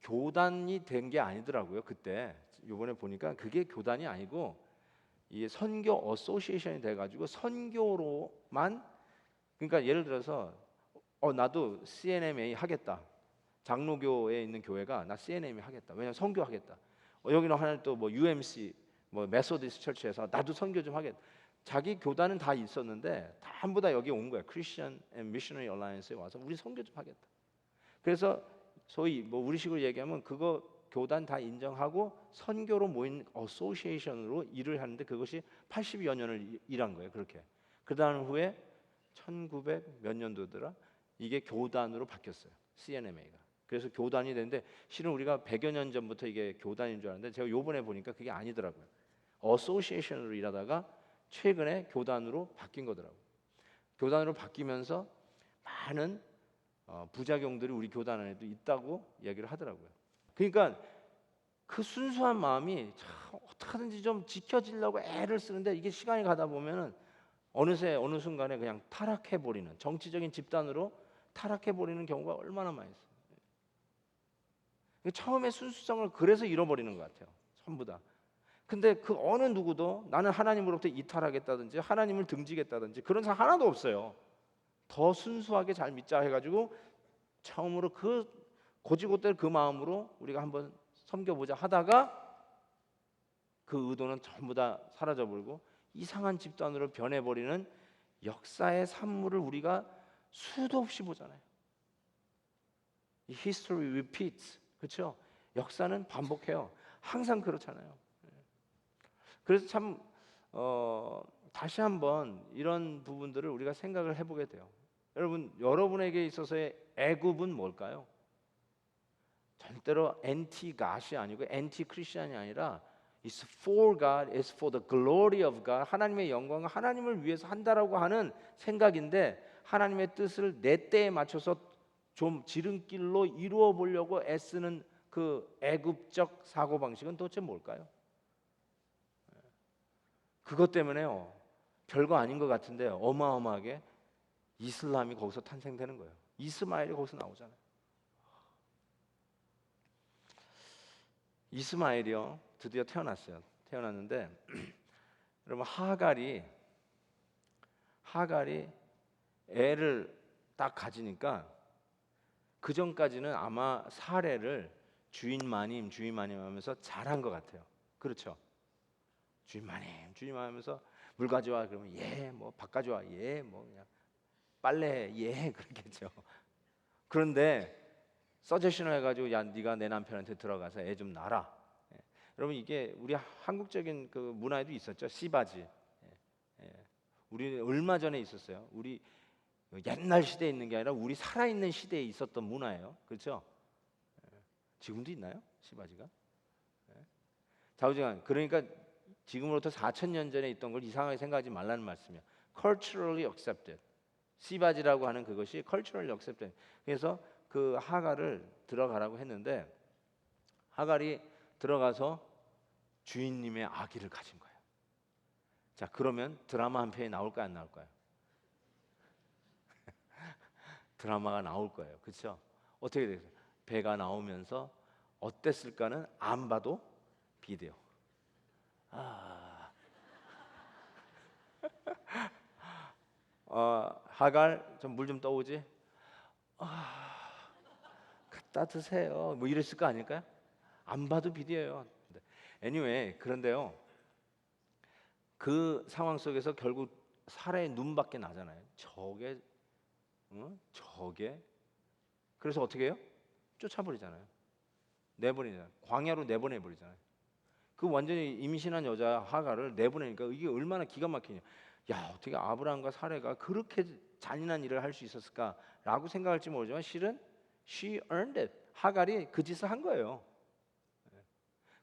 S1: 교단이 된 게 아니더라고요. 그때 이번에 보니까 그게 교단이 아니고 이 선교 어소시에이션이 돼가지고 선교로만 그러니까 예를 들어서 나도 CNMA 하겠다. 장로교에 있는 교회가 나 CNMA 하겠다. 왜냐면 선교하겠다. 여기는 하나 또 뭐 UMC 뭐 메소디스트 처치에서 나도 선교 좀 하겠다. 자기 교단은 다 있었는데 전부 다 여기 온 거야. Christian and Missionary Alliance에 와서 우리 선교 좀 하겠다. 그래서 소위 뭐 우리식으로 얘기하면 그거 교단 다 인정하고 선교로 모인 어소시에이션으로 일을 하는데 그것이 80여 년을 일한 거예요. 그렇게. 그다음 후에 1900 몇 년도더라. 이게 교단으로 바뀌었어요. CNMA가. 그래서 교단이 되는데 실은 우리가 100여 년 전부터 이게 교단인 줄 알았는데 제가 요번에 보니까 그게 아니더라고요. 어소시에이션으로 일하다가 최근에 교단으로 바뀐 거더라고요. 교단으로 바뀌면서 많은 부작용들이 우리 교단 안에도 있다고 얘기를 하더라고요. 그러니까 그 순수한 마음이 참 어떻게든지 좀 지켜지려고 애를 쓰는데 이게 시간이 가다 보면은 어느새 어느 순간에 그냥 타락해 버리는 정치적인 집단으로 타락해 버리는 경우가 얼마나 많이 있어요. 처음에 순수성을 그래서 잃어버리는 것 같아요. 전부 다. 근데 그 어느 누구도 나는 하나님으로부터 이탈하겠다든지 하나님을 등지겠다든지 그런 사람 하나도 없어요. 더 순수하게 잘 믿자 해가지고 처음으로 그 고지고대로 그 마음으로 우리가 한번 섬겨보자 하다가 그 의도는 전부 다 사라져버리고 이상한 집단으로 변해버리는 역사의 산물을 우리가 수도 없이 보잖아요. 이 history repeats, 그렇죠? 역사는 반복해요. 항상 그렇잖아요. 그래서 참 다시 한번 이런 부분들을 우리가 생각을 해보게 돼요. 여러분에게 있어서의 애굽은 뭘까요? 절대로 anti God이 아니고 anti Christian이 아니라 It's for God, it's for the glory of God. 하나님의 영광을 하나님을 위해서 한다라고 하는 생각인데 하나님의 뜻을 내 때에 맞춰서 좀 지름길로 이루어 보려고 애쓰는 그 애굽적 사고 방식은 도대체 뭘까요? 그것 때문에요. 별거 아닌 것 같은데 어마어마하게 이슬람이 거기서 탄생되는 거예요. 이스마엘이 거기서 나오잖아요. 이스마엘이요 드디어 태어났어요. 태어났는데 여러분 하갈이 애를 딱 가지니까 그 전까지는 아마 사례를 주인 마님 하면서 잘한 것 같아요. 그렇죠? 주인 마님 하면서 물 가져와 그러면 뭐 밥 가져와 뭐 그냥 빨래 그렇겠죠. 그런데 서제션을 해가지고 야 네가 내 남편한테 들어가서 애 좀 낳아라. 여러분 이게 우리 한국적인 그 문화에도 있었죠. 씨바지. 우리 얼마 전에 있었어요. 우리 옛날 시대에 있는 게 아니라 우리 살아있는 시대에 있었던 문화예요. 그렇죠? 지금도 있나요? 씨바지가? 좌우지간 그러니까 지금으로부터 4,000년 전에 있던 걸 이상하게 생각하지 말라는 말씀이에요. Culturally accepted. 씨바지라고 하는 그것이 culturally accepted. 그래서 그 하갈을 들어가라고 했는데 하갈이 들어가서 주인님의 아기를 가진 거예요. 자, 그러면 드라마 한 편이 나올까요, 안 나올까요? 드라마가 나올 거예요. 그렇죠? 어떻게 되겠어요? 배가 나오면서 어땠을까는 안 봐도 비디오. 하갈 좀 물 좀 떠오지? 갖다 드세요. 뭐 이랬을 거 아닐까요? 안 봐도 비디오예요. anyway, 그런데요. 그 상황 속에서 결국 사라의 눈밖에 나잖아요. 저게 그래서 어떻게 해요? 쫓아버리잖아요. 내보내잖아요. 광야로 내보내버리잖아요. 그 완전히 임신한 여자 하갈을 내보내니까 이게 얼마나 기가 막히냐. 야, 어떻게 아브라함과 사레가 그렇게 잔인한 일을 할 수 있었을까라고 생각할지 모르지만 실은 she earned it. 하갈이 그 짓을 한 거예요.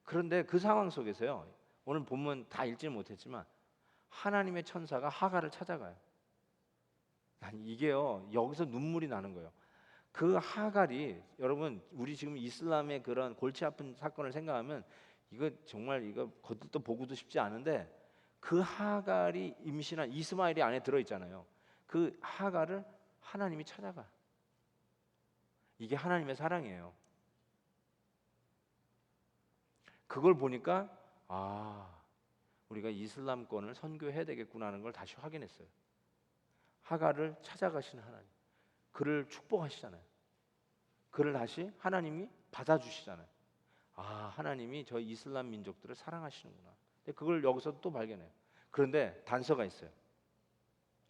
S1: 그런데 그 상황 속에서요. 오늘 본문 다 읽지는 못했지만 하나님의 천사가 하갈을 찾아가요. 이게요. 여기서 눈물이 나는 거예요. 그 하갈이 여러분 우리 지금 이슬람의 그런 골치 아픈 사건을 생각하면 이거 정말 이거 겉도 보고도 싶지 않은데 그 하갈이 임신한 이스마엘이 안에 들어 있잖아요. 그 하갈을 하나님이 찾아가. 이게 하나님의 사랑이에요. 그걸 보니까 우리가 이슬람권을 선교해야 되겠구나 하는 걸 다시 확인했어요. 하갈을 찾아가시는 하나님, 그를 축복하시잖아요. 그를 다시 하나님이 받아주시잖아요. 하나님이 저 이슬람 민족들을 사랑하시는구나. 근데 그걸 여기서 또 발견해요. 그런데 단서가 있어요.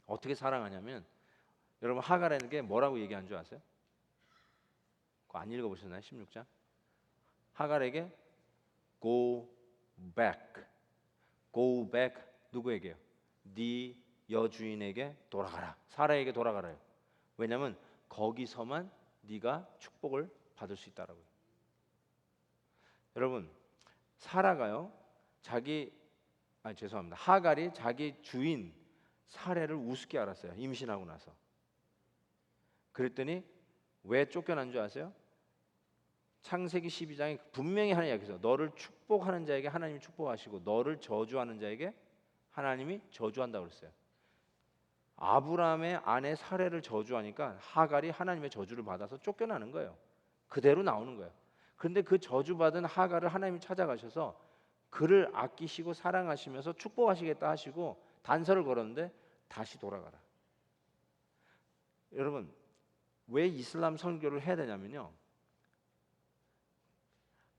S1: 어떻게 사랑하냐면 여러분 하갈에게 뭐라고 얘기한 줄 아세요? 그거 안 읽어보셨나요? 16장 하갈에게 Go back 누구에게요? 네 여주인에게 돌아가라. 사라에게 돌아가라요. 왜냐하면 거기서만 네가 축복을 받을 수 있다라고요. 여러분 사라가요 하갈이 자기 주인 사레를 우습게 알았어요. 임신하고 나서. 그랬더니 왜 쫓겨난 줄 아세요? 창세기 12장에 분명히 하는 이야기에서 너를 축복하는 자에게 하나님이 축복하시고 너를 저주하는 자에게 하나님이 저주한다고 그랬어요. 아브라함의 아내 사레를 저주하니까 하갈이 하나님의 저주를 받아서 쫓겨나는 거예요. 그대로 나오는 거예요. 그런데 그 저주받은 하갈을 하나님이 찾아가셔서 그를 아끼시고 사랑하시면서 축복하시겠다 하시고 단서를 걸었는데 다시 돌아가라. 여러분 왜 이슬람 선교를 해야 되냐면요,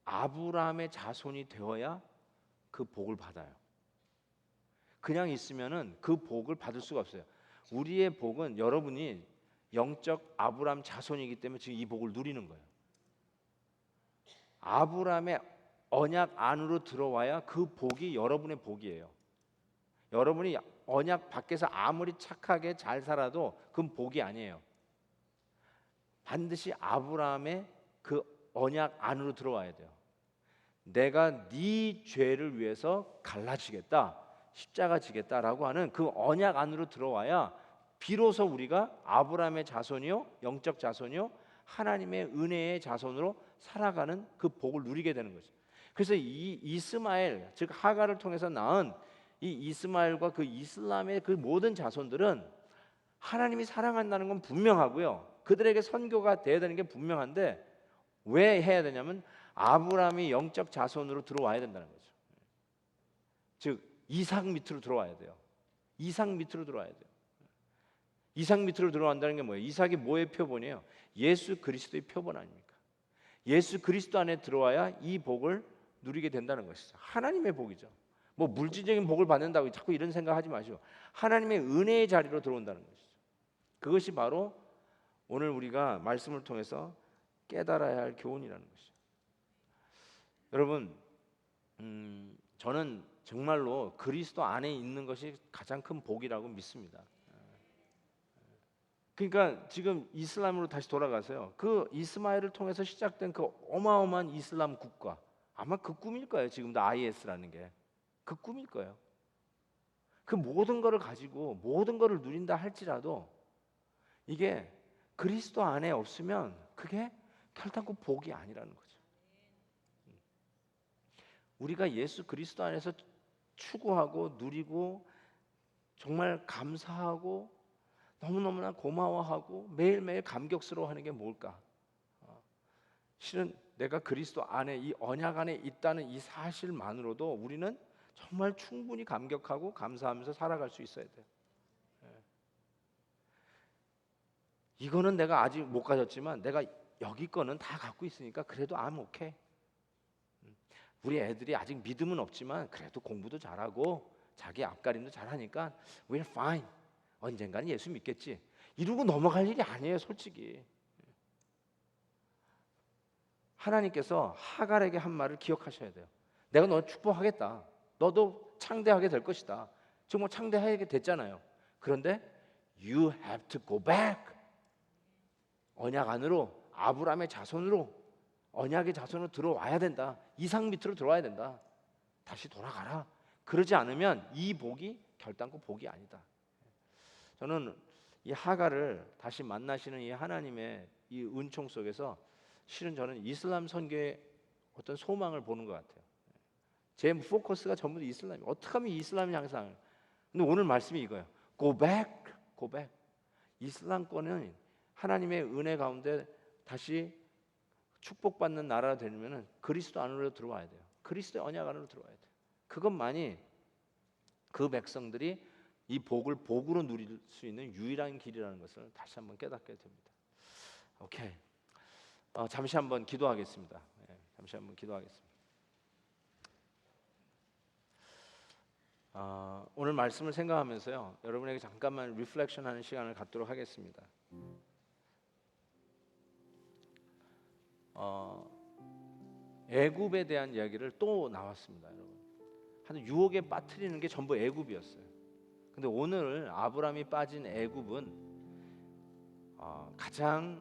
S1: 아브라함의 자손이 되어야 그 복을 받아요. 그냥 있으면은 그 복을 받을 수가 없어요. 우리의 복은 여러분이 영적 아브라함 자손이기 때문에 지금 이 복을 누리는 거예요. 아브라함의 언약 안으로 들어와야 그 복이 여러분의 복이에요. 여러분이 언약 밖에서 아무리 착하게 잘 살아도 그건 복이 아니에요. 반드시 아브라함의 그 언약 안으로 들어와야 돼요. 내가 네 죄를 위해서 갈라지겠다, 십자가 지겠다라고 하는 그 언약 안으로 들어와야 비로소 우리가 아브라함의 자손이요, 영적 자손이요, 하나님의 은혜의 자손으로 살아가는 그 복을 누리게 되는 거죠. 그래서 이 이스마엘, 즉 하가를 통해서 낳은 이 이스마엘과 그 이슬람의 그 모든 자손들은 하나님이 사랑한다는 건 분명하고요, 그들에게 선교가 돼야 되는 게 분명한데 왜 해야 되냐면 아브라함이 영적 자손으로 들어와야 된다는 거죠. 즉 이삭 밑으로 들어와야 돼요. 이삭 밑으로 들어와야 돼요. 이삭 밑으로 들어간다는 게 뭐예요? 이삭이 뭐의 표본이에요? 예수 그리스도의 표본 아닙니까? 예수 그리스도 안에 들어와야 이 복을 누리게 된다는 것이죠. 하나님의 복이죠. 뭐 물질적인 복을 받는다고 자꾸 이런 생각하지 마시고 하나님의 은혜의 자리로 들어온다는 것이죠. 그것이 바로 오늘 우리가 말씀을 통해서 깨달아야 할 교훈이라는 것이죠. 여러분, 저는 정말로 그리스도 안에 있는 것이 가장 큰 복이라고 믿습니다. 그러니까 지금 이슬람으로 다시 돌아가서요, 그 이스마엘을 통해서 시작된 그 어마어마한 이슬람 국가, 아마 그 꿈일 거예요. 지금도 IS라는 게 그 꿈일 거예요. 그 모든 것을 가지고 모든 것을 누린다 할지라도 이게 그리스도 안에 없으면 그게 결단코 복이 아니라는 거죠. 우리가 예수 그리스도 안에서 추구하고 누리고 정말 감사하고 너무너무나 고마워하고 매일매일 감격스러워하는 게 뭘까? 실은 내가 그리스도 안에, 이 언약 안에 있다는 이 사실만으로도 우리는 정말 충분히 감격하고 감사하면서 살아갈 수 있어야 돼요. 이거는 내가 아직 못 가졌지만 내가 여기 거는 다 갖고 있으니까 그래도 I'm okay. 우리 애들이 아직 믿음은 없지만 그래도 공부도 잘하고 자기 앞가림도 잘하니까 we're fine. 언젠가는 예수 믿겠지. 이러고 넘어갈 일이 아니에요, 솔직히. 하나님께서 하갈에게 한 말을 기억하셔야 돼요. 내가 너 축복하겠다. 너도 창대하게 될 것이다. 정말 창대하게 됐잖아요. 그런데 you have to go back. 언약 안으로, 아브라함의 자손으로, 언약의 자손으로 들어와야 된다. 이삭 밑으로 들어와야 된다. 다시 돌아가라. 그러지 않으면 이 복이 결단코 복이 아니다. 저는 이 하갈을 다시 만나시는 이 하나님의 이 은총 속에서 실은 저는 이슬람 선교의 어떤 소망을 보는 것 같아요. 제 포커스가 전부 이슬람이에요. 어떻게 하면 이슬람이 항상. 근데 오늘 말씀이 이거예요. Go back, go back. 이슬람권은 하나님의 은혜 가운데 다시 축복받는 나라가 되려면 그리스도 안으로 들어와야 돼요. 그리스도의 언약 안으로 들어와야 돼요. 그것만이 그 백성들이 이 복을 복으로 누릴 수 있는 유일한 길이라는 것을 다시 한번 깨닫게 됩니다. 오케이. 잠시 한번 기도하겠습니다. 잠시 한번 기도하겠습니다. 오늘 말씀을 생각하면서요, 여러분에게 잠깐만 리플렉션하는 시간을 갖도록 하겠습니다. 애굽에 대한 이야기를 또 나왔습니다, 여러분. 한 유혹에 빠뜨리는 게 전부 애굽이었어요. 근데 오늘 아브라함이 빠진 애굽은 가장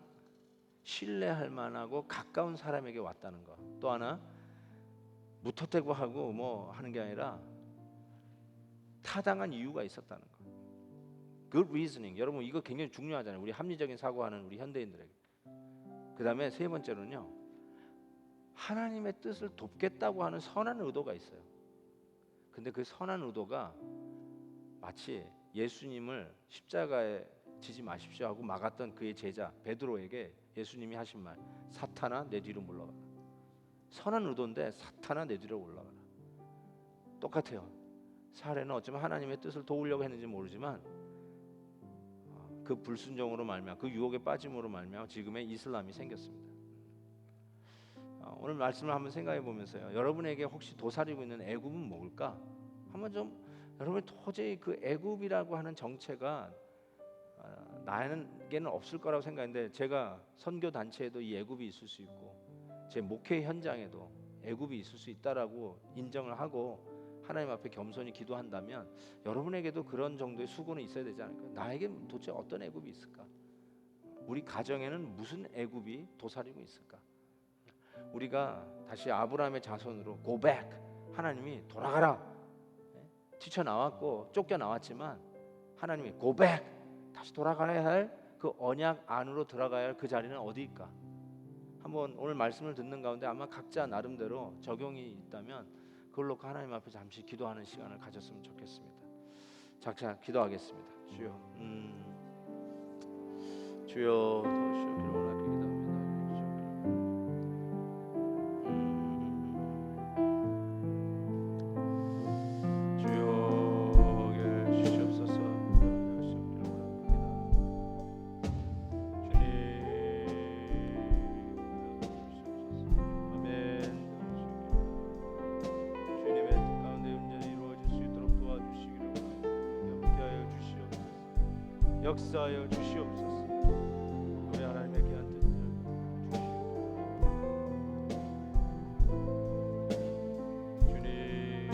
S1: 신뢰할 만하고 가까운 사람에게 왔다는 거. 또 하나 무턱대고 하고 뭐 하는 게 아니라 타당한 이유가 있었다는 거. Good reasoning. 여러분 이거 굉장히 중요하잖아요. 우리 합리적인 사고하는 우리 현대인들에게. 그 다음에 세 번째로는요, 하나님의 뜻을 돕겠다고 하는 선한 의도가 있어요. 근데 그 선한 의도가 마치 예수님을 십자가에 지지 마십시오 하고 막았던 그의 제자 베드로에게 예수님이 하신 말, 사탄아 내 뒤로 물러가라. 선한 의도인데 사탄아 내 뒤로 올라가라. 똑같아요. 사례는 어쩌면 하나님의 뜻을 도우려고 했는지 모르지만 그 불순종으로 말미암아 그 유혹에 빠짐으로 말미암아 지금의 이슬람이 생겼습니다. 오늘 말씀을 한번 생각해 보면서요. 여러분에게 혹시 도사리고 있는 애굽은 뭘까? 한번 좀 여러분 도저히 그 애굽이라고 하는 정체가 나에게는 없을 거라고 생각했는데 제가 선교 단체에도 이 애굽이 있을 수 있고 제 목회 현장에도 애굽이 있을 수 있다라고 인정을 하고 하나님 앞에 겸손히 기도한다면 여러분에게도 그런 정도의 수고는 있어야 되지 않을까요? 나에게 도대체 어떤 애굽이 있을까? 우리 가정에는 무슨 애굽이 도사리고 있을까? 우리가 다시 아브라함의 자손으로 go back, 하나님이 돌아가라, 튀쳐나왔고 쫓겨나왔지만 하나님이 go back, 다시 돌아가야 할 그 언약 안으로 들어가야 할 그 자리는 어디일까? 한번 오늘 말씀을 듣는 가운데 아마 각자 나름대로 적용이 있다면 그걸 놓고 하나님 앞에 잠시 기도하는 시간을 가졌으면 좋겠습니다. 자, 기도하겠습니다. 주여, 주여 도우시옵기를 원하게 기도합니다. 주여 계시옵소서. 역사하여 주시옵소서. 우리 하나님의 귀한 뜻을 주님,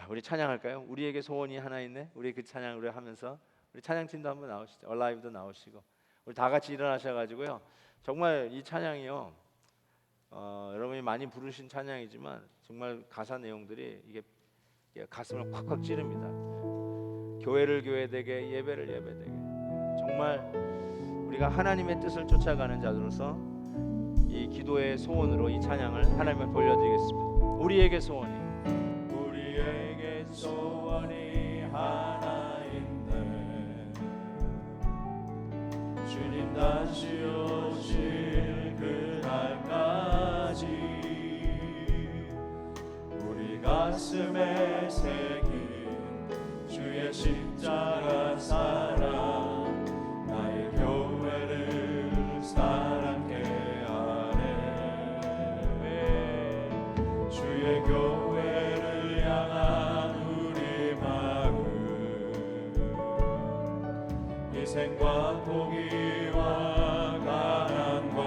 S1: 우리 찬양할까요? 우리에게 소원이 하나 있네. 우리 그 찬양을 하면서 우리 찬양팀도 한번 나오시죠. 얼라이브도 나오시고 우리 다 같이 일어나셔가지고요. 정말 이 찬양이요. 여러분이 많이 부르신 찬양이지만 정말 가사 내용들이 이게 가슴을 콱콱 찌릅니다. 교회를 교회되게, 예배를 예배되게. 정말 우리가 하나님의 뜻을 쫓아가는 자로서 이 기도의 소원으로 이 찬양을 하나님께 돌려드리겠습니다. 우리에게 소원이 하나인데 주님 다시 오실 그날까지 우리 가슴에 새긴 주의 십자가 사랑 나의 교회를 사랑케 하네. 주의 교회를 향한 희생과 포기와 가난과